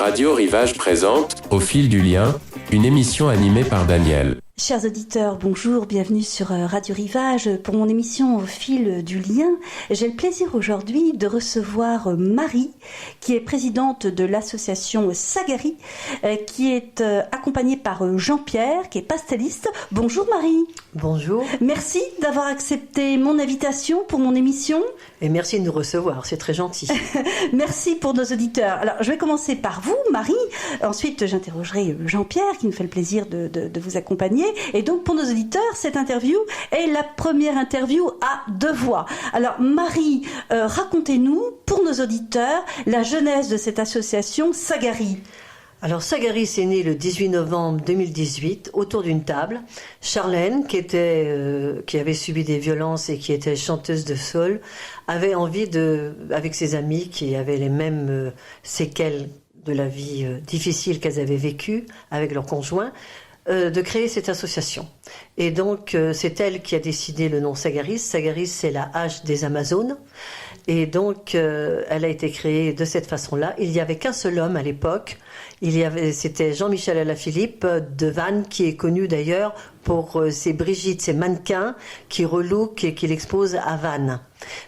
Radio Rivage présente Au fil du lien, une émission animée par Daniel. Chers auditeurs, bonjour, bienvenue sur Radio Rivage pour mon émission Au fil du lien. J'ai le plaisir aujourd'hui de recevoir Marie, qui est présidente de l'association Sagari, qui est accompagnée par Jean-Pierre, qui est pastelliste. Bonjour Marie. Bonjour. Merci d'avoir accepté mon invitation pour mon émission. Et merci de nous recevoir, c'est très gentil. Merci pour nos auditeurs. Alors, je vais commencer par vous, Marie. Ensuite, j'interrogerai Jean-Pierre, qui nous fait le plaisir de vous accompagner. Et donc, pour nos auditeurs, cette interview est la première interview à deux voix. Alors, Marie, racontez-nous, pour nos auditeurs, la genèse de cette association Sagari. Alors, Sagari, c'est né le 18 novembre 2018, autour d'une table. Charlène, qui avait subi des violences et qui était chanteuse de soul, avait envie avec ses amis qui avaient les mêmes séquelles de la vie difficile qu'elles avaient vécue avec leur conjoint, de créer cette association. Et donc, c'est elle qui a décidé le nom Sagaris. Sagaris, c'est la hache des Amazones. Et donc, elle a été créée de cette façon-là. Il n'y avait qu'un seul homme à l'époque. C'était Jean-Michel Alaphilippe de Vannes, qui est connu d'ailleurs pour ses Brigitte, ses mannequins qui relookent et qu'il expose à Vannes.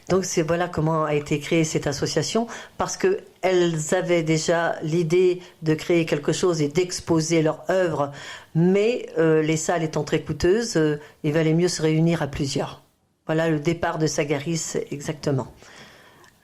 Donc voilà comment a été créée cette association, parce que elles avaient déjà l'idée de créer quelque chose et d'exposer leur œuvre, mais les salles étant très coûteuses, il valait mieux se réunir à plusieurs. Voilà le départ de Sagaris exactement.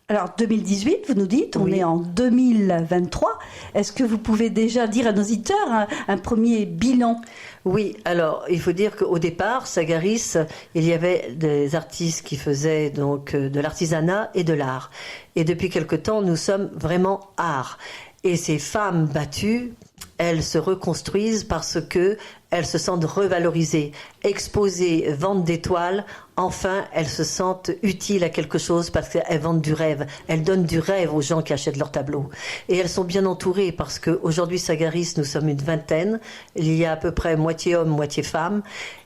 Alors 2018, vous nous dites, on Oui. est en 2023. Est-ce que vous pouvez déjà dire à nos auditeurs un premier bilan ? Oui, alors il faut dire qu'au départ, Sagaris, il y avait des artistes qui faisaient donc de l'artisanat et de l'art. Et depuis quelque temps, nous sommes vraiment art. Et ces femmes battues, elles se reconstruisent parce que elles se sentent revalorisées, exposées, vendent des toiles. Enfin, elles se sentent utiles à quelque chose parce qu'elles vendent du rêve. Elles donnent du rêve aux gens qui achètent leurs tableaux. Et elles sont bien entourées parce qu'aujourd'hui, Sagaris, nous sommes une vingtaine. Il y a à peu près moitié hommes, moitié femmes.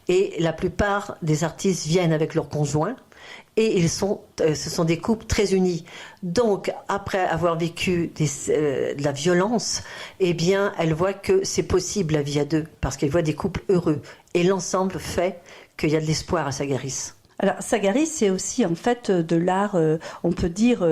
Et la plupart des artistes viennent avec leurs conjoints. Et ce sont des couples très unis. Donc, après avoir vécu de la violence, eh bien, elles voient que c'est possible la vie à deux, parce qu'elles voient des couples heureux. Et l'ensemble fait qu'il y a de l'espoir à Sagaris. Alors Sagari, c'est aussi en fait de l'art, on peut dire,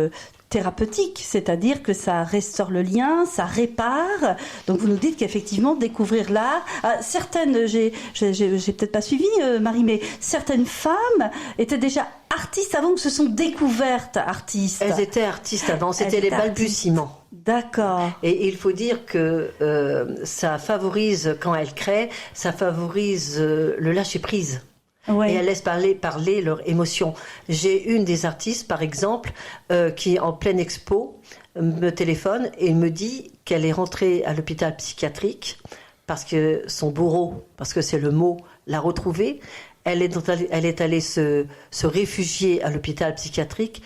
thérapeutique, c'est-à-dire que ça restaure le lien, ça répare. Donc vous nous dites qu'effectivement découvrir l'art, certaines, j'ai peut-être pas suivi Marie, mais certaines femmes étaient déjà artistes avant ou se sont découvertes artistes. Elles étaient artistes avant, c'était les balbutiements. D'accord. Et il faut dire que ça favorise, quand elles créent, ça favorise le lâcher-prise. Ouais. Et elles laissent parler leurs émotions. J'ai une des artistes, par exemple, qui en pleine expo me téléphone et me dit qu'elle est rentrée à l'hôpital psychiatrique parce que son bourreau, parce que c'est le mot, l'a retrouvée. Elle est allée se réfugier à l'hôpital psychiatrique.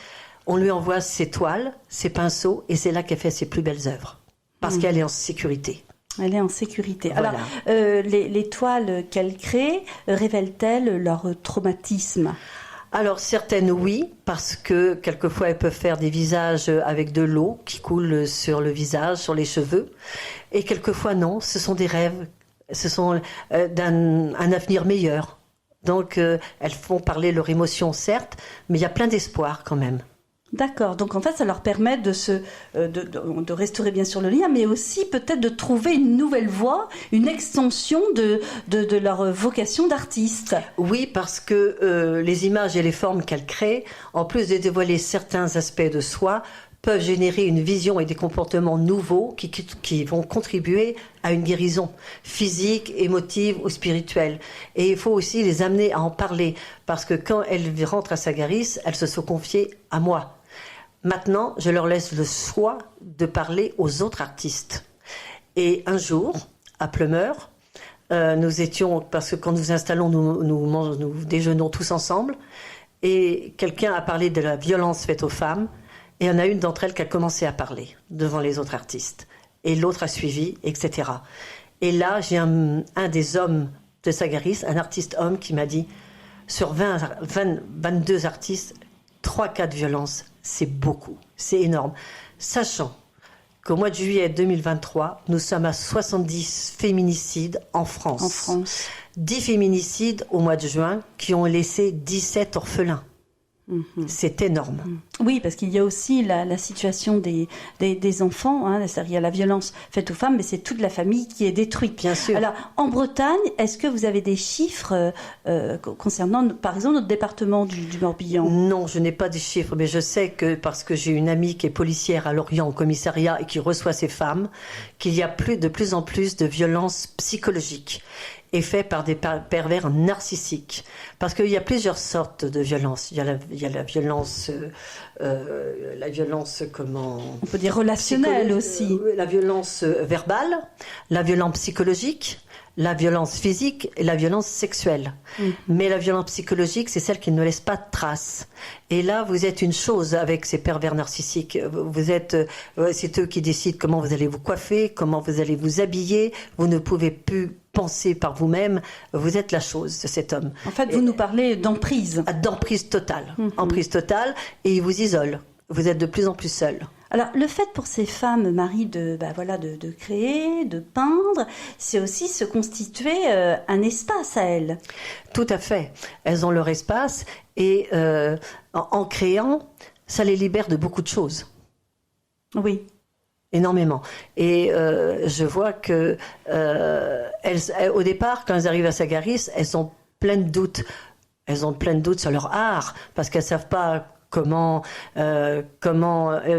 On lui envoie ses toiles, ses pinceaux, et c'est là qu'elle fait ses plus belles œuvres. Parce qu'elle est en sécurité. Elle est en sécurité. Voilà. Alors, les toiles qu'elle crée révèlent-elles leur traumatisme ? Alors certaines oui, parce que quelquefois elles peuvent faire des visages avec de l'eau qui coule sur le visage, sur les cheveux. Et quelquefois non, ce sont des rêves, ce sont d'un avenir meilleur. Donc elles font parler leur émotion certes, mais il y a plein d'espoir quand même. D'accord, donc en fait ça leur permet de restaurer bien sûr le lien, mais aussi peut-être de trouver une nouvelle voie, une extension de leur vocation d'artiste. Oui, parce que les images et les formes qu'elles créent, en plus de dévoiler certains aspects de soi, peuvent générer une vision et des comportements nouveaux qui vont contribuer à une guérison physique, émotive ou spirituelle. Et il faut aussi les amener à en parler, parce que quand elles rentrent à Sagaris, elles se sont confiées à moi. Maintenant, je leur laisse le choix de parler aux autres artistes. Et un jour, à Pleumeur, nous étions, parce que quand nous installons, nous déjeunons tous ensemble, et quelqu'un a parlé de la violence faite aux femmes, et il y en a une d'entre elles qui a commencé à parler devant les autres artistes. Et l'autre a suivi, etc. Et là, j'ai un des hommes de Sagaris, un artiste homme, qui m'a dit, sur 22 artistes, 3 cas de violence, c'est beaucoup, c'est énorme. Sachant qu'au mois de juillet 2023, nous sommes à 70 féminicides en France. En France. 10 féminicides au mois de juin qui ont laissé 17 orphelins. C'est énorme. Oui, parce qu'il y a aussi la situation des enfants, hein, c'est-à-dire il y a la violence faite aux femmes, mais c'est toute la famille qui est détruite. Bien sûr. Alors, en Bretagne, est-ce que vous avez des chiffres concernant, par exemple, notre département du Morbihan? Non, je n'ai pas de chiffres, mais je sais que, parce que j'ai une amie qui est policière à Lorient, au commissariat, et qui reçoit ces femmes, qu'il y a de plus en plus de violences psychologiques et fait par des pervers narcissiques. Parce qu'il y a plusieurs sortes de violences. Il y a la violence, comment... On peut dire relationnelle aussi. La violence verbale, la violence psychologique, la violence physique et la violence sexuelle. Mais la violence psychologique, c'est celle qui ne laisse pas de traces. Et là, vous êtes une chose avec ces pervers narcissiques. Vous êtes, c'est eux qui décident comment vous allez vous coiffer, comment vous allez vous habiller. Vous ne pouvez plus penser par vous-même. Vous êtes la chose de cet homme. En fait, vous nous parlez d'emprise. D'emprise totale. Emprise totale. Et il vous isole. Vous êtes de plus en plus seul. Alors, le fait pour ces femmes, Marie, de créer, de peindre, c'est aussi se constituer un espace à elles. Tout à fait. Elles ont leur espace et en créant, ça les libère de beaucoup de choses. Oui. Énormément. Et je vois que au départ, quand elles arrivent à Sagaris, elles ont plein de doutes. Elles ont plein de doutes sur leur art parce qu'elles savent pas comment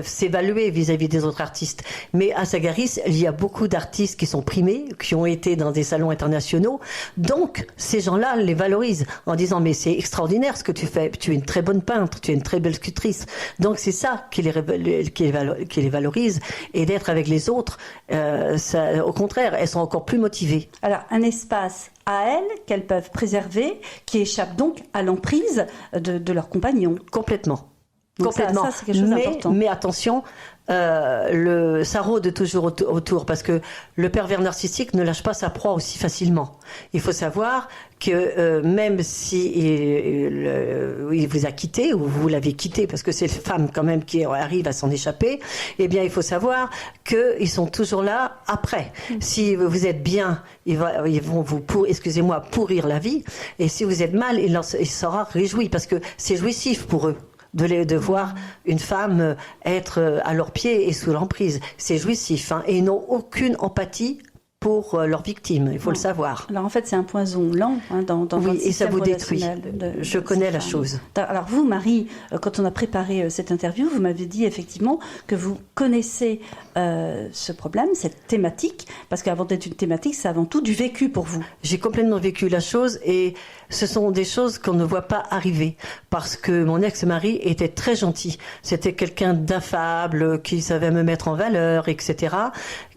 s'évaluer vis-à-vis des autres artistes. Mais à Sagaris, il y a beaucoup d'artistes qui sont primés, qui ont été dans des salons internationaux. Donc, ces gens-là les valorisent en disant « Mais c'est extraordinaire ce que tu fais. Tu es une très bonne peintre, tu es une très belle sculptrice. » Donc, c'est ça qui les valorise. Et d'être avec les autres, ça, au contraire, elles sont encore plus motivées. Alors, un espace à elles qu'elles peuvent préserver, qui échappe donc à l'emprise de leurs compagnons. Complètement. Donc Complètement. Ça, c'est quelque chose d'important. Mais attention, ça rôde toujours autour parce que le pervers narcissique ne lâche pas sa proie aussi facilement. Il faut savoir que même si il vous a quitté ou vous l'avez quitté, parce que c'est les femmes quand même qui arrivent à s'en échapper, eh bien il faut savoir qu'ils sont toujours là après. Si vous êtes bien, ils vont vous pourrir la vie, et si vous êtes mal, ils sera réjoui parce que c'est jouissif pour eux. De voir une femme être à leurs pieds et sous l'emprise. C'est jouissif, hein, et ils n'ont aucune empathie pour leurs victimes, il faut le savoir. Alors en fait, c'est un poison lent dans oui, votre et ça vous détruit. Je connais la femmes. chose. Alors vous, Marie, quand on a préparé cette interview, vous m'avez dit effectivement que vous connaissez ce problème, cette thématique, parce qu'avant d'être une thématique, c'est avant tout du vécu pour vous. J'ai complètement vécu la chose et ce sont des choses qu'on ne voit pas arriver parce que mon ex-mari était très gentil. C'était quelqu'un d'affable, qui savait me mettre en valeur, etc.,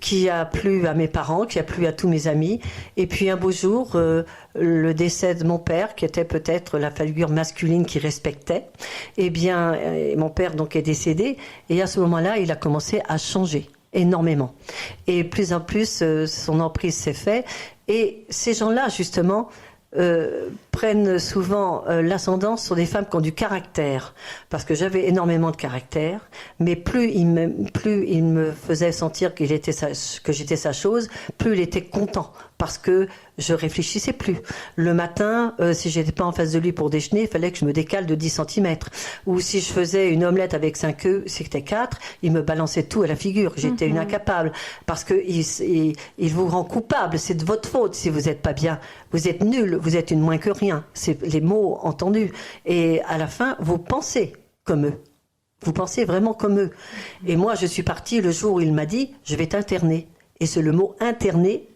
qui a plu à mes parents, qui a plu à tous mes amis. Et puis un beau jour, le décès de mon père, qui était peut-être la figure masculine qu'il respectait, eh bien, mon père donc est décédé. Et à ce moment-là, il a commencé à changer énormément. Et plus en plus, son emprise s'est faite. Et ces gens-là, justement, prennent souvent l'ascendance sur des femmes qui ont du caractère, parce que j'avais énormément de caractère, mais plus il me faisait sentir que j'étais sa chose, plus il était content, parce que je réfléchissais plus. Le matin, si j'étais pas en face de lui pour déjeuner, il fallait que je me décale de 10 cm. Ou si je faisais une omelette avec 5 œufs, c'était 4, il me balançait tout à la figure. J'étais une incapable. Parce que il vous rend coupable. C'est de votre faute si vous n'êtes pas bien. Vous êtes nul, vous êtes une moins que rien. C'est les mots entendus. Et à la fin, vous pensez comme eux. Vous pensez vraiment comme eux. Et moi, je suis partie le jour où il m'a dit, je vais t'interner. Et c'est le mot interner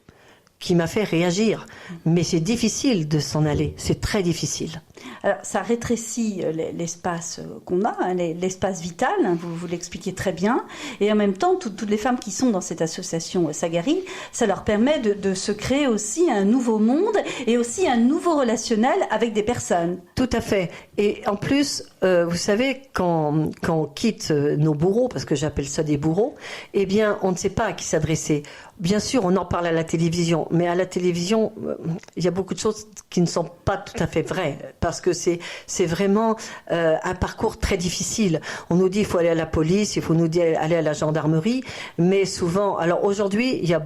qui m'a fait réagir. Mais c'est difficile de s'en aller, c'est très difficile. Alors, ça rétrécit l'espace qu'on a, hein, l'espace vital, hein, vous l'expliquez très bien, et en même temps, toutes les femmes qui sont dans cette association Sagari, ça leur permet de se créer aussi un nouveau monde et aussi un nouveau relationnel avec des personnes. Tout à fait. Et en plus, vous savez, quand on quitte nos bourreaux, parce que j'appelle ça des bourreaux, eh bien, on ne sait pas à qui s'adresser. Bien sûr, on en parle à la télévision, mais à la télévision, il y a beaucoup de choses qui ne sont pas tout à fait vraies, parce que c'est vraiment un parcours très difficile. On nous dit il faut aller à la police, il faut nous dire aller à la gendarmerie, mais souvent, alors aujourd'hui, il y a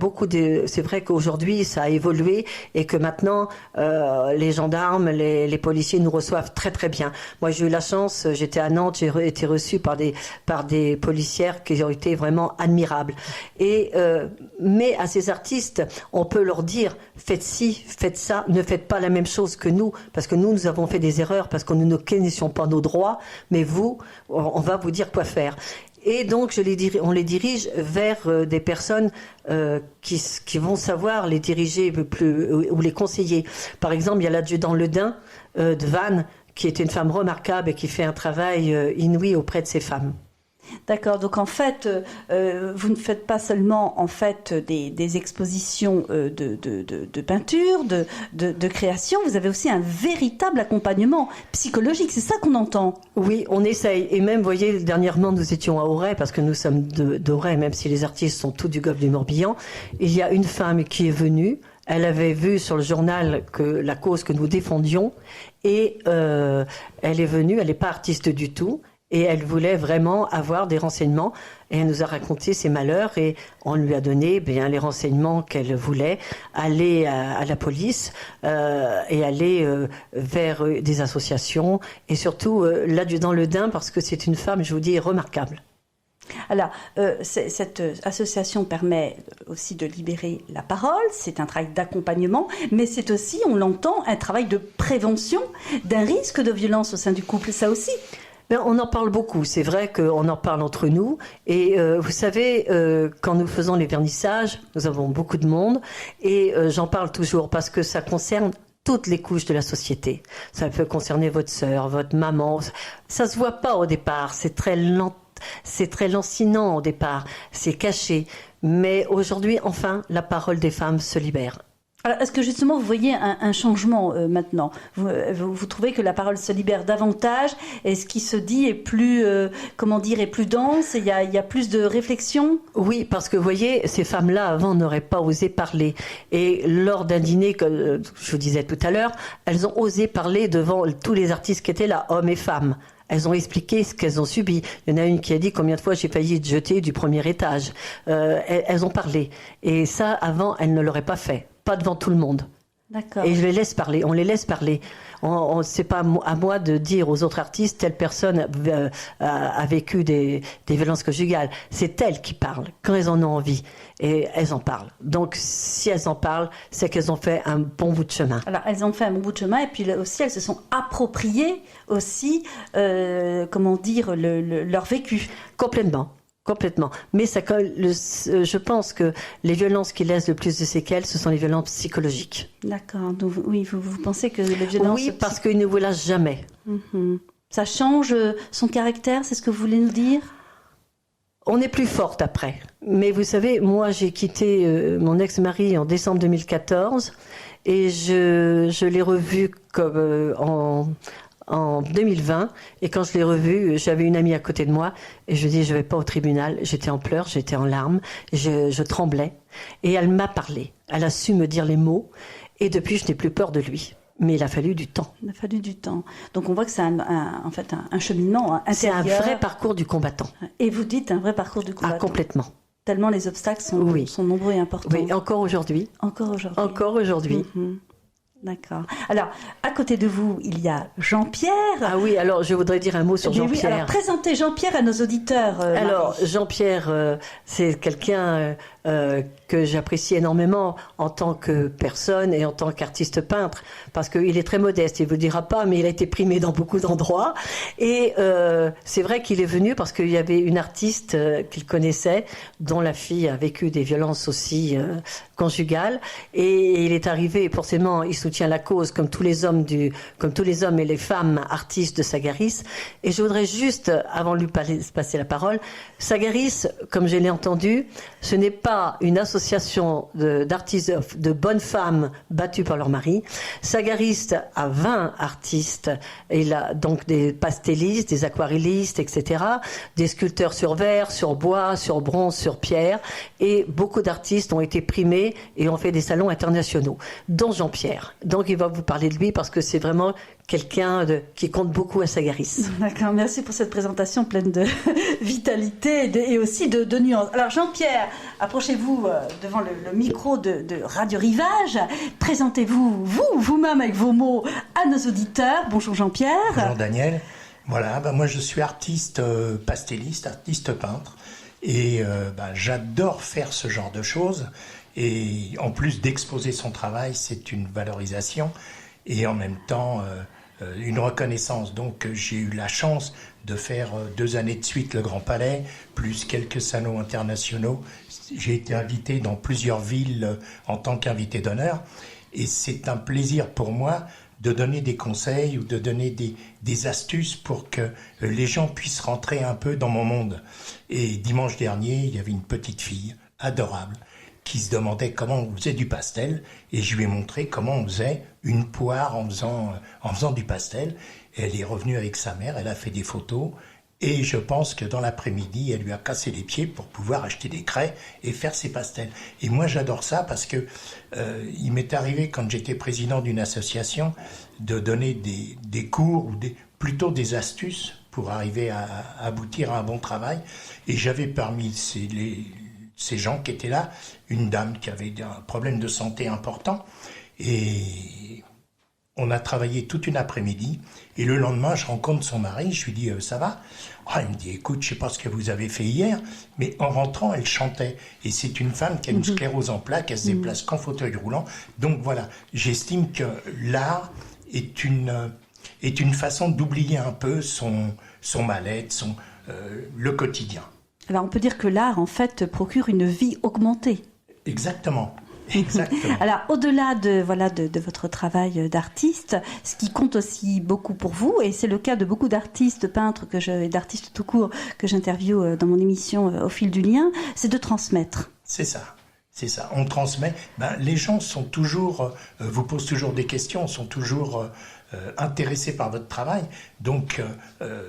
c'est vrai qu'aujourd'hui ça a évolué et que maintenant les gendarmes, les policiers nous reçoivent très très bien. Moi j'ai eu la chance, j'étais à Nantes, j'ai été reçue par des policières qui ont été vraiment admirables. Mais à ces artistes, on peut leur dire faites ci, faites ça, ne faites pas la même chose que nous, parce que nous avons fait des erreurs, parce que nous ne connaissions pas nos droits, mais vous, on va vous dire quoi faire. Et donc on les dirige vers des personnes qui vont savoir les diriger ou les conseiller. Par exemple, il y a l'adjudant Ledin de Vannes, qui est une femme remarquable et qui fait un travail inouï auprès de ces femmes. D'accord, donc en fait, vous ne faites pas seulement en fait des expositions de peinture, de création, vous avez aussi un véritable accompagnement psychologique, c'est ça qu'on entend. Oui, on essaye, et même, vous voyez, dernièrement nous étions à Auray, parce que nous sommes d'Auray, même si les artistes sont tous du Golfe du Morbihan. Il y a une femme qui est venue, elle avait vu sur le journal la cause que nous défendions, et elle est venue, elle n'est pas artiste du tout, et elle voulait vraiment avoir des renseignements. Et elle nous a raconté ses malheurs et on lui a donné les renseignements qu'elle voulait, aller à la police et aller vers des associations. Et surtout l'adjudant Ledin, parce que c'est une femme, je vous dis, remarquable. Alors, cette association permet aussi de libérer la parole, c'est un travail d'accompagnement, mais c'est aussi, on l'entend, un travail de prévention d'un risque de violence au sein du couple, ça aussi. On en parle beaucoup, c'est vrai qu'on en parle entre nous. Et vous savez, quand nous faisons les vernissages, nous avons beaucoup de monde. Et j'en parle toujours parce que ça concerne toutes les couches de la société. Ça peut concerner votre sœur, votre maman. Ça se voit pas au départ, c'est très lancinant au départ, c'est caché. Mais aujourd'hui, enfin, la parole des femmes se libère. Alors, est-ce que justement vous voyez un changement maintenant vous trouvez que la parole se libère davantage et ce qui se dit est plus, est plus dense et il y a plus de réflexion? Oui, parce que vous voyez, ces femmes-là avant n'auraient pas osé parler. Et lors d'un dîner, comme je vous disais tout à l'heure, elles ont osé parler devant tous les artistes qui étaient là, hommes et femmes. Elles ont expliqué ce qu'elles ont subi. Il y en a une qui a dit combien de fois j'ai failli être jetée du premier étage. Elles ont parlé. Et ça, avant, elles ne l'auraient pas fait. Pas devant tout le monde. D'accord. Et je les laisse parler, on les laisse parler. C'est pas à moi de dire aux autres artistes, telle personne a vécu des violences conjugales. C'est elles qui parlent, quand elles en ont envie. Et elles en parlent. Donc, si elles en parlent, c'est qu'elles ont fait un bon bout de chemin. Alors, elles ont fait un bon bout de chemin, et puis aussi, elles se sont appropriées aussi, leur vécu. Complètement. Mais je pense que les violences qui laissent le plus de séquelles, ce sont les violences psychologiques. D'accord. Donc, oui, vous pensez que les violences... Oui, parce qu'ils ne vous lâchent jamais. Mm-hmm. Ça change son caractère, c'est ce que vous voulez nous dire ? On est plus forte après. Mais vous savez, moi, j'ai quitté mon ex-mari en décembre 2014 et je l'ai revu comme en 2020, et quand je l'ai revu, j'avais une amie à côté de moi, et je dis je vais pas au tribunal, j'étais en pleurs, j'étais en larmes, je tremblais, et elle m'a parlé, elle a su me dire les mots, et depuis je n'ai plus peur de lui. Mais il a fallu du temps. Il a fallu du temps. Donc on voit que c'est en fait un cheminement intérieur. C'est un vrai parcours du combattant. Et vous dites un vrai parcours du combattant. Ah, complètement. Tellement les obstacles sont nombreux et importants. Oui, encore aujourd'hui. Encore aujourd'hui. Mm-hmm. D'accord. Alors, à côté de vous, il y a Jean-Pierre. Ah oui, alors je voudrais dire un mot sur Jean-Pierre. Oui, alors présentez Jean-Pierre à nos auditeurs. Alors, Jean-Pierre, c'est quelqu'un que j'apprécie énormément en tant que personne et en tant qu'artiste peintre, parce qu'il est très modeste, il ne vous dira pas, mais il a été primé dans beaucoup d'endroits. Et c'est vrai qu'il est venu parce qu'il y avait une artiste qu'il connaissait, dont la fille a vécu des violences aussi conjugales, et il est arrivé, et forcément, il soutient la cause comme tous les hommes et les femmes artistes de Sagaris. Et je voudrais juste, avant de lui passer la parole, Sagaris, comme je l'ai entendu, ce n'est pas une association d'artistes, de bonnes femmes battues par leur mari. Sagaris a 20 artistes. Il a donc des pastellistes, des aquarellistes, etc., des sculpteurs sur verre, sur bois, sur bronze, sur pierre. Et beaucoup d'artistes ont été primés et ont fait des salons internationaux, dont Jean-Pierre. Donc il va vous parler de lui parce que c'est vraiment quelqu'un qui compte beaucoup à Sagaris. D'accord, merci pour cette présentation pleine de vitalité et aussi de nuances. Alors Jean-Pierre, approchez-vous devant le micro de Radio Rivage. Présentez-vous, vous-même avec vos mots à nos auditeurs. Bonjour Jean-Pierre. Bonjour Daniel. Voilà, moi je suis artiste pastelliste, artiste peintre. Et j'adore faire ce genre de choses. Et en plus d'exposer son travail, c'est une valorisation et en même temps une reconnaissance. Donc j'ai eu la chance de faire 2 années de suite le Grand Palais, plus quelques salons internationaux. J'ai été invité dans plusieurs villes en tant qu'invité d'honneur. Et c'est un plaisir pour moi de donner des conseils ou de donner des astuces pour que les gens puissent rentrer un peu dans mon monde. Et dimanche dernier, il y avait une petite fille adorable qui se demandait comment on faisait du pastel, et je lui ai montré comment on faisait une poire en faisant du pastel. Et elle est revenue avec sa mère, elle a fait des photos, et je pense que dans l'après-midi, elle lui a cassé les pieds pour pouvoir acheter des craies et faire ses pastels. Et moi, j'adore ça parce que il m'est arrivé, quand j'étais président d'une association, de donner des cours ou plutôt des astuces pour arriver à aboutir à un bon travail. Et j'avais parmi ces gens qui étaient là, une dame qui avait un problème de santé important. Et on a travaillé toute une après-midi. Et le lendemain, je rencontre son mari, je lui dis « ça va ?» Il me dit « écoute, je sais pas ce que vous avez fait hier », mais en rentrant, elle chantait. Et c'est une femme qui a une sclérose en plaques, elle se déplace qu'en fauteuil roulant. Donc voilà, j'estime que l'art est une façon d'oublier un peu son mal-être, le quotidien. Alors on peut dire que l'art, en fait, procure une vie augmentée. Exactement. Exactement. Alors, au-delà de votre travail d'artiste, ce qui compte aussi beaucoup pour vous, et c'est le cas de beaucoup d'artistes, peintres et d'artistes tout court que j'interviewe dans mon émission Au fil du lien, c'est de transmettre. C'est ça. C'est ça. On transmet. Les gens sont toujours, vous posent toujours des questions, sont toujours intéressés par votre travail. Donc,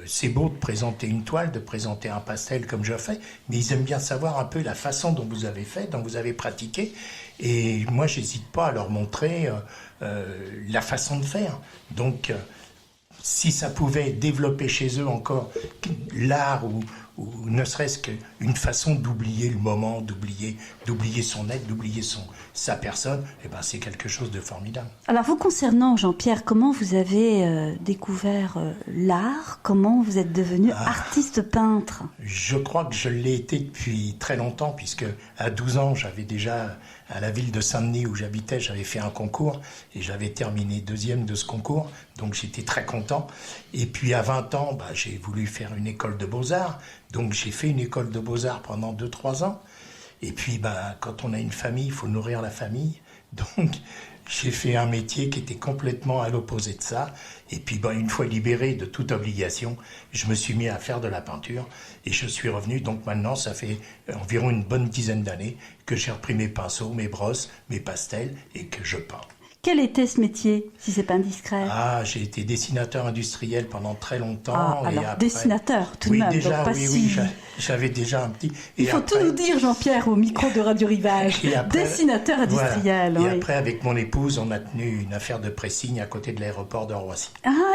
c'est beau de présenter une toile, de présenter un pastel comme je fais, mais ils aiment bien savoir un peu la façon dont vous avez fait, dont vous avez pratiqué. Et moi, j'hésite pas à leur montrer la façon de faire. Donc, si ça pouvait développer chez eux encore l'art ou ne serait-ce qu'une façon d'oublier le moment, d'oublier son être, d'oublier sa personne, c'est quelque chose de formidable. Alors vous concernant, Jean-Pierre, comment vous avez découvert l'art? Comment vous êtes devenu artiste peintre? Je crois que je l'ai été depuis très longtemps, puisque à 12 ans, j'avais déjà, à la ville de Saint-Denis où j'habitais, j'avais fait un concours et j'avais terminé 2e de ce concours, donc j'étais très content. Et puis à 20 ans, j'ai voulu faire une école de beaux-arts, donc j'ai fait une école de beaux-arts pendant 2-3 ans. Et puis quand on a une famille, il faut nourrir la famille, donc j'ai fait un métier qui était complètement à l'opposé de ça. Et puis une fois libéré de toute obligation, je me suis mis à faire de la peinture et je suis revenu. Donc maintenant, ça fait environ une bonne dizaine d'années que j'ai repris mes pinceaux, mes brosses, mes pastels et que je peins. Quel était ce métier, si c'est pas indiscret? J'ai été dessinateur industriel pendant très longtemps. Alors, et après... dessinateur, tout de oui, même. Déjà, donc oui, j'avais déjà un petit... Il faut tout nous dire, Jean-Pierre, au micro de Radio Rivage. Après, dessinateur industriel. Voilà. Et après, avec mon épouse, on a tenu une affaire de pressing à côté de l'aéroport de Roissy.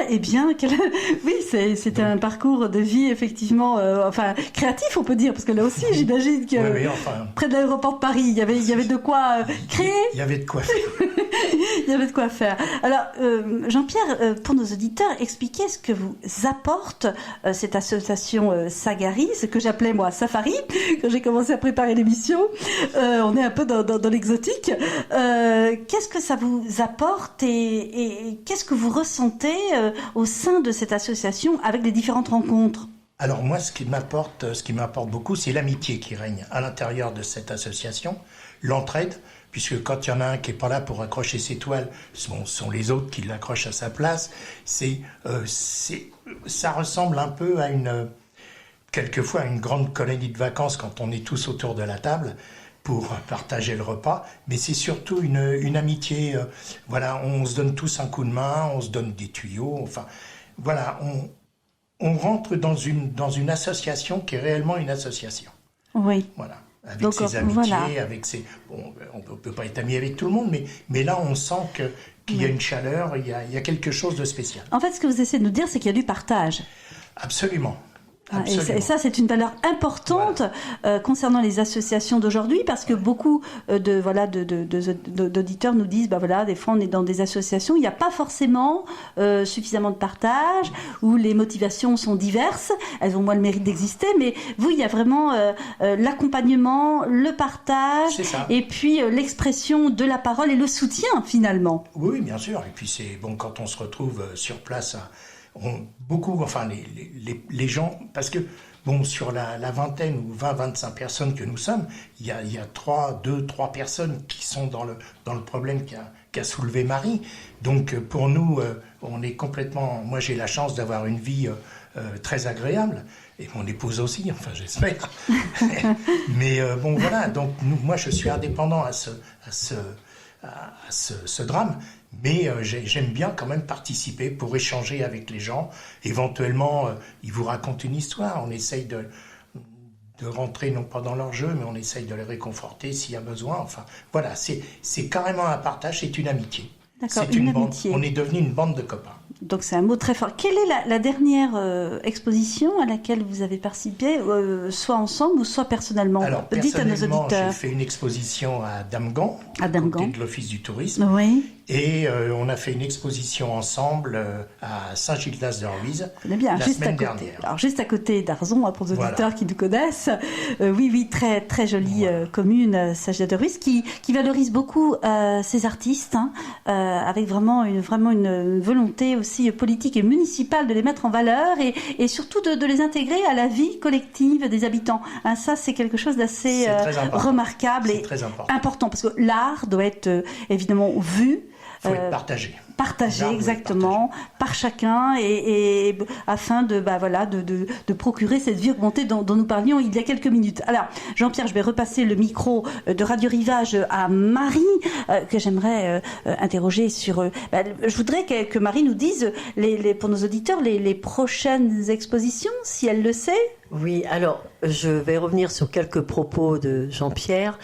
Eh bien, oui, c'est un parcours de vie, effectivement, créatif, on peut dire, parce que là aussi, j'imagine que près de l'aéroport de Paris, il y avait de quoi créer. Il y avait de quoi faire. Il y avait de quoi faire. Alors, Jean-Pierre, pour nos auditeurs, expliquez ce que vous apporte cette association Sagaris, ce que j'appelais moi Safari, quand j'ai commencé à préparer l'émission. On est un peu dans l'exotique. Qu'est-ce que ça vous apporte et qu'est-ce que vous ressentez au sein de cette association avec les différentes rencontres? Alors moi, ce qui m'apporte beaucoup, c'est l'amitié qui règne à l'intérieur de cette association, l'entraide, puisque quand il y en a un qui est pas là pour accrocher ses toiles, ce sont les autres qui l'accrochent à sa place. Ça ressemble un peu à quelquefois à une grande colonie de vacances quand on est tous autour de la table pour partager le repas, mais c'est surtout une amitié. On se donne tous un coup de main, on se donne des tuyaux. On rentre dans une association qui est réellement une association. Oui. Voilà. Avec donc, ses amitiés, avec ses... Bon, on ne peut pas être ami avec tout le monde, mais là, on sent qu'il y a une chaleur, il y a quelque chose de spécial. En fait, ce que vous essayez de nous dire, c'est qu'il y a du partage. Absolument. Et ça, c'est une valeur importante concernant les associations d'aujourd'hui, parce que beaucoup d'auditeurs nous disent, des fois on est dans des associations, il n'y a pas forcément suffisamment de partage, où les motivations sont diverses, elles ont moins le mérite d'exister, mais vous, il y a vraiment l'accompagnement, le partage, et puis l'expression de la parole et le soutien finalement. Oui, bien sûr. Et puis c'est bon quand on se retrouve sur place. Les gens, parce que sur la vingtaine ou 20-25 personnes que nous sommes, il y a 3 personnes qui sont dans le problème qu'a soulevé Marie. Donc pour nous, on est complètement. Moi, j'ai la chance d'avoir une vie très agréable, et mon épouse aussi, enfin j'espère. Mais voilà. Donc moi, je suis indépendant à ce drame. Mais j'aime bien quand même participer pour échanger avec les gens. Éventuellement, ils vous racontent une histoire. On essaye de rentrer, non pas dans leur jeu, mais on essaye de les réconforter s'il y a besoin. Enfin, voilà, c'est carrément un partage, c'est une amitié. D'accord, c'est une amitié. On est devenu une bande de copains. Donc c'est un mot très fort. Quelle est la dernière exposition à laquelle vous avez participé, soit ensemble ou soit personnellement? Alors, dites à nos auditeurs. J'ai fait une exposition à Damgand, côté de l'Office du tourisme. Oui. Et on a fait une exposition ensemble à Saint-Gildas-de-Ruise la semaine dernière. Alors juste à côté d'Arzon, pour les auditeurs qui nous connaissent. Oui, très très jolie commune, Saint-Gildas-de-Ruise, qui valorise beaucoup ces artistes, avec vraiment une volonté aussi politique et municipale de les mettre en valeur et surtout de les intégrer à la vie collective des habitants. Ça, c'est quelque chose d'assez remarquable et très important, parce que l'art doit être évidemment vu. Il faut être partagé. Partagé, exactement, par chacun, et afin de procurer cette vie augmentée dont nous parlions il y a quelques minutes. Alors, Jean-Pierre, je vais repasser le micro de Radio Rivage à Marie, que j'aimerais interroger sur... je voudrais que Marie nous dise, pour nos auditeurs, les prochaines expositions, si elle le sait. Oui, alors je vais revenir sur quelques propos de Jean-Pierre.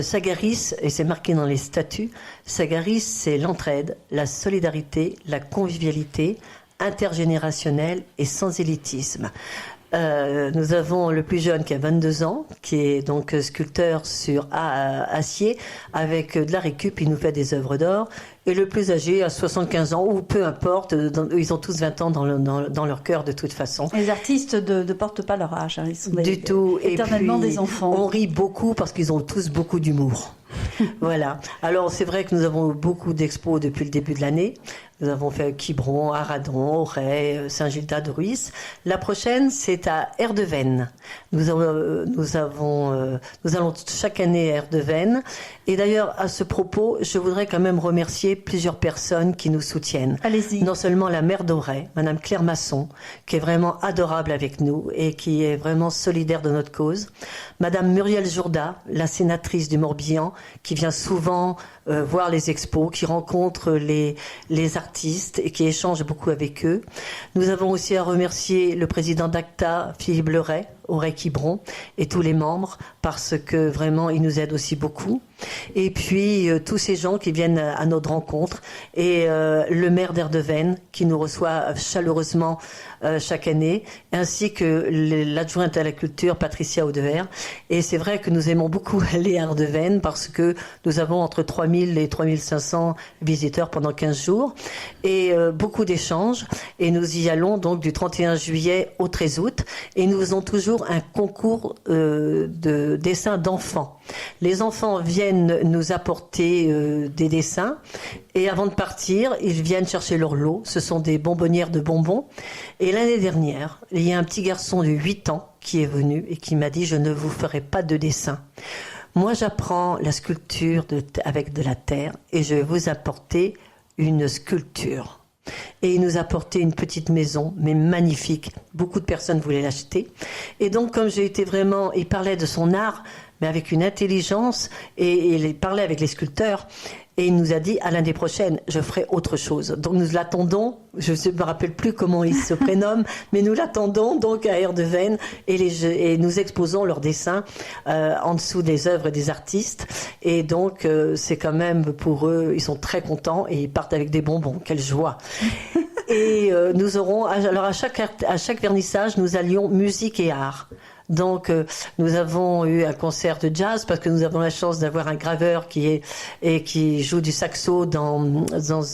Sagaris, et c'est marqué dans les statuts, Sagaris, c'est l'entraide, la solidarité, la convivialité intergénérationnelle et sans élitisme. Nous avons le plus jeune qui a 22 ans, qui est donc sculpteur sur acier, avec de la récup, il nous fait des œuvres d'or. Et le plus âgé a 75 ans, ou peu importe, ils ont tous 20 ans dans leur cœur de toute façon. Les artistes ne portent pas leur âge, ils sont éternellement des enfants. On rit beaucoup parce qu'ils ont tous beaucoup d'humour. Voilà. Alors c'est vrai que nous avons beaucoup d'expos depuis le début de l'année. Nous avons fait Quiberon, Aradon, Auray, Saint-Gildas-de-Ruise. La prochaine, c'est à Erdevennes. Nous allons chaque année à Erdevennes. Et d'ailleurs, à ce propos, je voudrais quand même remercier plusieurs personnes qui nous soutiennent. Allez-y. Non seulement la maire d'Auray, Madame Claire Masson, qui est vraiment adorable avec nous et qui est vraiment solidaire de notre cause. Madame Muriel Jourda, la sénatrice du Morbihan, qui vient souvent voir les expos, qui rencontre les artistes et qui échange beaucoup avec eux. Nous avons aussi à remercier le président d'ACTA, Philippe Leray, Auray-Quiberon, et tous les membres, parce que vraiment ils nous aident aussi beaucoup. Et puis tous ces gens qui viennent à notre rencontre, et le maire d'Erdevennes qui nous reçoit chaleureusement chaque année, ainsi que l'adjointe à la culture Patricia Audeher. Et c'est vrai que nous aimons beaucoup aller à Erdevennes parce que nous avons entre 3000 et 3500 visiteurs pendant 15 jours et beaucoup d'échanges, et nous y allons donc du 31 juillet au 13 août, et nous faisons toujours un concours de dessins d'enfants. Les enfants viennent nous apporter des dessins, et avant de partir, ils viennent chercher leur lot. Ce sont des bonbonnières de bonbons. Et l'année dernière, il y a un petit garçon de 8 ans qui est venu et qui m'a dit « Je ne vous ferai pas de dessin. Moi, j'apprends la sculpture avec de la terre et je vais vous apporter une sculpture. » Et il nous apportait une petite maison, mais magnifique. Beaucoup de personnes voulaient l'acheter. Et donc, comme j'ai été vraiment... Il parlait de son art, mais avec une intelligence, et il parlait avec les sculpteurs. Et il nous a dit, à l'année prochaine, je ferai autre chose. Donc nous l'attendons, je ne me rappelle plus comment il se prénomme, mais nous l'attendons donc à Aire-de-Veynes et nous exposons leurs dessins en dessous des œuvres des artistes. Et donc c'est quand même pour eux, ils sont très contents et ils partent avec des bonbons. Quelle joie! Et nous aurons, alors à chaque vernissage, nous allions musique et art. Donc nous avons eu un concert de jazz parce que nous avons la chance d'avoir un graveur qui joue du saxo dans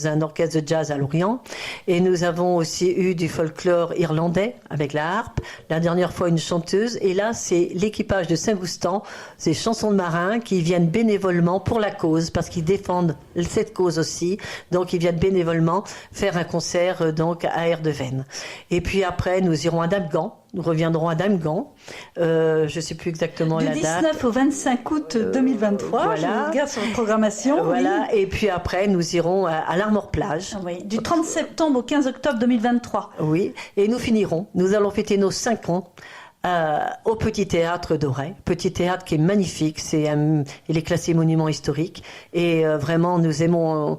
un orchestre de jazz à Lorient, et nous avons aussi eu du folklore irlandais avec la harpe, la dernière fois une chanteuse, et là c'est l'équipage de Saint-Goustan, c'est Chansons de marins qui viennent bénévolement pour la cause parce qu'ils défendent cette cause aussi, donc ils viennent bénévolement faire un concert donc à Aire-de-Veynes. Et puis après nous irons à Damgand. Nous reviendrons à Damgand. Je ne sais plus exactement la date. Du 19 au 25 août 2023. Voilà. Je regarde sur la programmation. Voilà. Oui. Et puis après, nous irons à l'Armor-Plage. Oui. Du 30 septembre au 15 octobre 2023. Oui. Et nous finirons. Nous allons fêter nos 5 ans. Au Petit Théâtre d'Auray. Petit Théâtre qui est magnifique, il est classé monument historique et vraiment nous aimons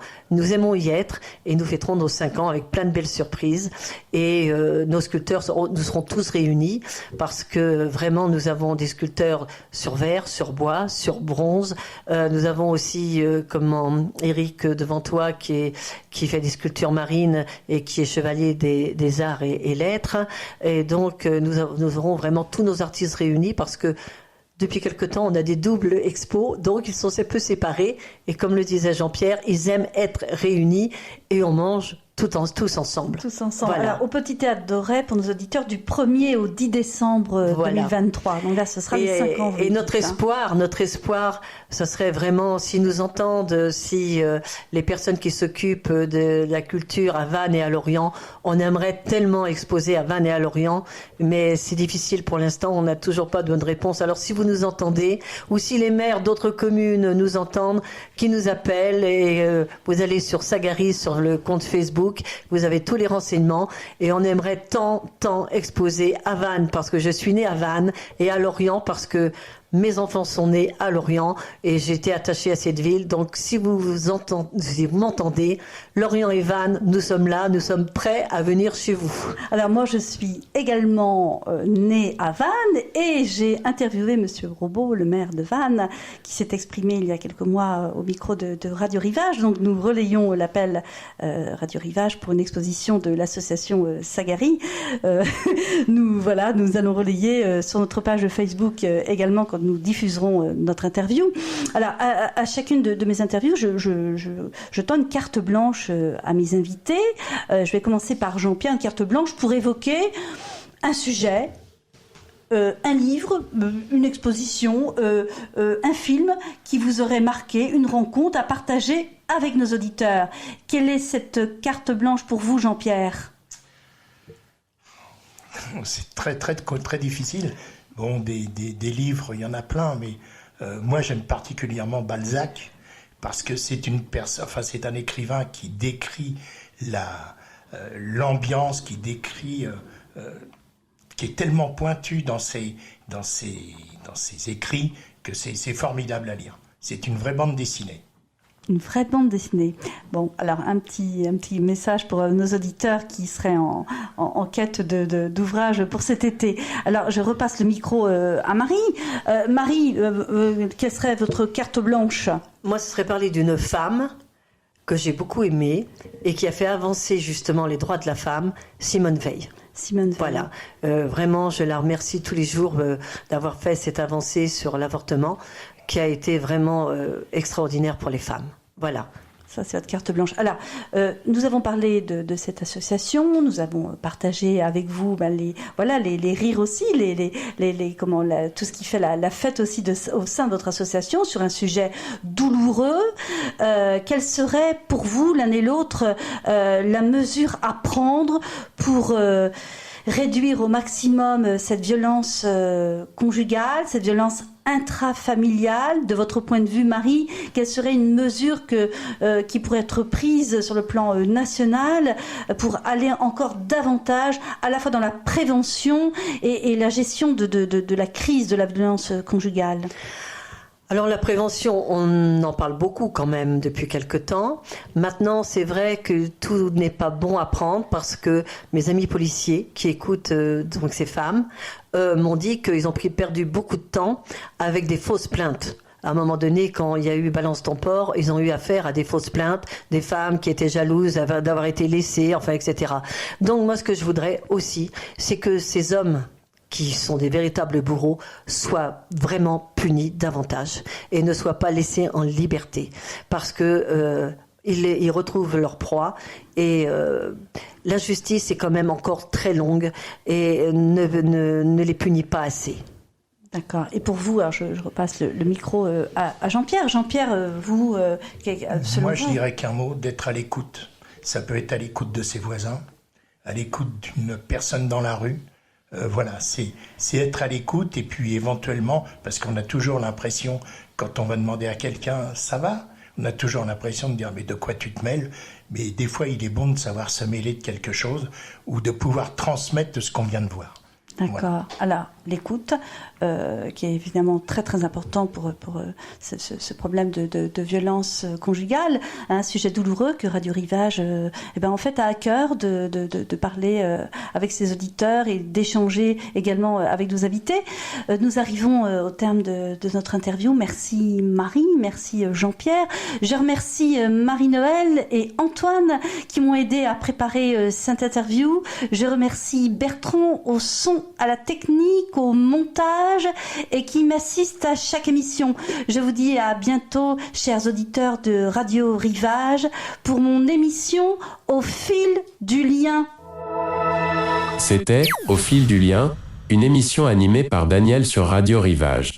y être, et nous fêterons nos 5 ans avec plein de belles surprises, et nos sculpteurs nous serons tous réunis parce que vraiment nous avons des sculpteurs sur verre, sur bois, sur bronze. Nous avons aussi Éric devant toi qui fait des sculptures marines et qui est chevalier des arts et lettres, et donc nous aurons vraiment tous nos artistes réunis parce que depuis quelque temps, on a des doubles expos, donc ils sont un peu séparés. Et comme le disait Jean-Pierre, ils aiment être réunis et on mange tous ensemble. Tous ensemble. Voilà. Alors, au Petit Théâtre d'Auray, pour nos auditeurs, du 1er au 10 décembre 2023. Donc là, ce sera les 5 ans. Et notre espoir, ça serait vraiment, s'ils nous entendent, si les personnes qui s'occupent de la culture à Vannes et à Lorient, on aimerait tellement exposer à Vannes et à Lorient, mais c'est difficile pour l'instant, on n'a toujours pas de bonne réponse. Alors si vous nous entendez, ou si les maires d'autres communes nous entendent, qui nous appellent, et vous allez sur Sagaris, sur le compte Facebook, vous avez tous les renseignements, et on aimerait tant exposer à Vannes parce que je suis née à Vannes, et à Lorient parce que mes enfants sont nés à Lorient et j'ai été attachée à cette ville. Donc si vous m'entendez, Lorient et Vannes, nous sommes là, nous sommes prêts à venir chez vous. Alors moi je suis également née à Vannes et j'ai interviewé Monsieur Robot, le maire de Vannes, qui s'est exprimé il y a quelques mois au micro de Radio Rivage. Donc nous relayons l'appel Radio Rivage pour une exposition de l'association Sagari. Nous allons relayer sur notre page Facebook également quand nous diffuserons notre interview. Alors, à chacune de mes interviews, je tends une carte blanche à mes invités. Je vais commencer par Jean-Pierre, une carte blanche pour évoquer un sujet, un livre, une exposition, un film qui vous aurait marqué, une rencontre à partager avec nos auditeurs. Quelle est cette carte blanche pour vous, Jean-Pierre ? C'est très difficile. Bon, des livres, il y en a plein, mais moi j'aime particulièrement Balzac parce que c'est c'est un écrivain qui décrit l'ambiance, qui décrit, qui est tellement pointu dans ses écrits que c'est formidable à lire. C'est une vraie bande dessinée. Une vraie bande dessinée. Bon, alors un petit message pour nos auditeurs qui seraient en quête d'ouvrages pour cet été. Alors, je repasse le micro à Marie. Marie, quelle serait votre carte blanche ? Moi, ce serait parler d'une femme que j'ai beaucoup aimée et qui a fait avancer justement les droits de la femme, Simone Veil. Simone Veil. Voilà, vraiment, je la remercie tous les jours d'avoir fait cette avancée sur l'avortement qui a été vraiment extraordinaire pour les femmes. Voilà. Ça, c'est votre carte blanche. Alors, nous avons parlé de cette association, nous avons partagé avec vous les rires aussi, tout ce qui fait la fête aussi au sein de votre association sur un sujet douloureux. Quelle serait pour vous, l'un et l'autre, la mesure à prendre pour réduire au maximum cette violence conjugale, cette violence intrafamiliale? De votre point de vue, Marie, quelle serait une mesure qui pourrait être prise sur le plan national pour aller encore davantage à la fois dans la prévention et la gestion de la crise de la violence conjugale? Alors la prévention, on en parle beaucoup quand même depuis quelque temps. Maintenant, c'est vrai que tout n'est pas bon à prendre parce que mes amis policiers qui écoutent donc ces femmes m'ont dit qu'ils ont perdu beaucoup de temps avec des fausses plaintes. À un moment donné, quand il y a eu Balance ton port, ils ont eu affaire à des fausses plaintes, des femmes qui étaient jalouses d'avoir été laissées, enfin, etc. Donc moi, ce que je voudrais aussi, c'est que ces hommes qui sont des véritables bourreaux, soient vraiment punis davantage et ne soient pas laissés en liberté. Parce que ils retrouvent leur proie et la justice est quand même encore très longue et ne les punit pas assez. D'accord. Et pour vous, alors je repasse le micro à Jean-Pierre. Jean-Pierre, vous, selon Moi, vous... je dirais qu'un mot, d'être à l'écoute. Ça peut être à l'écoute de ses voisins, à l'écoute d'une personne dans la rue. Voilà, c'est être à l'écoute et puis éventuellement, parce qu'on a toujours l'impression, quand on va demander à quelqu'un, ça va ? On a toujours l'impression de dire, mais de quoi tu te mêles ? Mais des fois, il est bon de savoir se mêler de quelque chose ou de pouvoir transmettre ce qu'on vient de voir. D'accord. Voilà. Alors, l'écoute, qui est évidemment très très important pour ce problème de violence conjugale, un sujet douloureux que Radio Rivage en fait a à cœur de parler avec ses auditeurs et d'échanger également avec nos invités. Nous arrivons au terme de notre interview. Merci Marie, merci Jean-Pierre. Je remercie Marie-Noël et Antoine qui m'ont aidé à préparer cette interview. Je remercie Bertrand au son, à la technique, au montage et qui m'assiste à chaque émission. Je vous dis à bientôt, chers auditeurs de Radio Rivage, pour mon émission Au fil du lien. C'était Au fil du lien, une émission animée par Daniel sur Radio Rivage.